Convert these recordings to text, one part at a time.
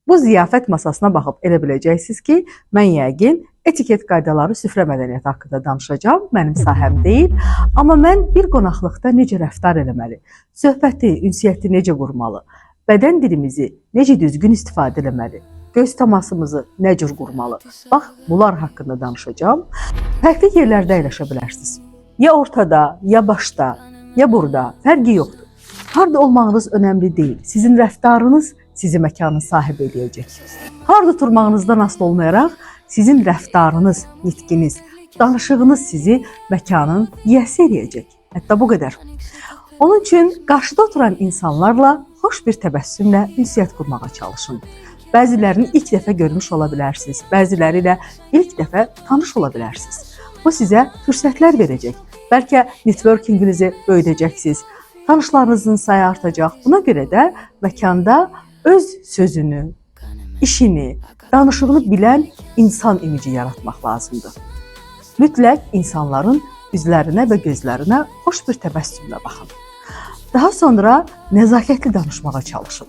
Bu ziyafət masasına baxıb elə biləcəksiniz ki, mən yəqin etiket qaydaları, süfrə mədəniyyəti haqqında danışacağam. Mənim sahəm deyil. Amma mən bir qonaqlıqda necə rəftar eləməli, söhbəti, ünsiyyəti necə qurmalı, bədən dilimizi necə düzgün istifadə eləməli, göz təmasımızı nə cür qurmalı, bax, bunlar haqqında danışacağam. Fərqli yerlərdə əyləşə bilərsiniz. Ya ortada, ya başda, ya burada, fərqi yoxdur. Harada olmağınız önəmli deyil. Sizin rəftarınız sizi məkanın sahibi eləyəcək. Harada oturmağınızdan asılı olmayaraq, sizin rəftarınız, nitqiniz, danışığınız sizi məkanın yiyəsi eləyəcək. Hətta bu qədər. Onun üçün qarşıda oturan insanlarla xoş bir təbəssümlə ünsiyyət qurmağa çalışın. Bəzilərini ilk dəfə görmüş ola bilərsiniz, bəziləri ilə ilk dəfə tanış ola bilərsiniz. Bu sizə fürsətlər verəcək. Bəlkə networkinginizi böyüdəcəksiniz, tanışlarınızın sayı artacaq. Buna görə də məkanda öz sözünü, işini, danışığını bilən insan imici yaratmaq lazımdır. Mütləq insanların üzlərinə və gözlərinə xoş bir təbəssümlə baxın. Daha sonra nəzakətli danışmağa çalışın.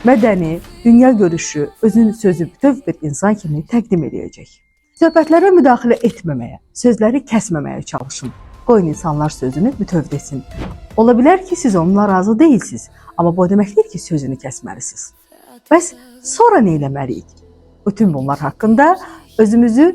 Mədəni, dünya görüşü, özün sözü bütöv bir insan kimi təqdim edəcək. Söhbətlərə müdaxilə etməməyə, sözləri kəsməməyə çalışın. Qoyun insanlar sözünü bütöv desin. Ola bilər ki, siz onunla razı deyilsiniz, amma bu demək deyil ki, sözünü kəsməlisiniz. Bəs sonra nə eləməliyik? Bütün bunlar haqqında özümüzü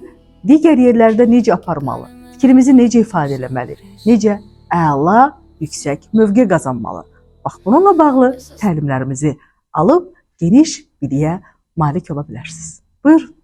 digər yerlərdə necə aparmalı, fikrimizi necə ifadə eləməli, necə əla, yüksək mövqe qazanmalı. Bax, bununla bağlı təlimlərimizi alıb geniş biliyə malik ola bilərsiniz. Buyurun.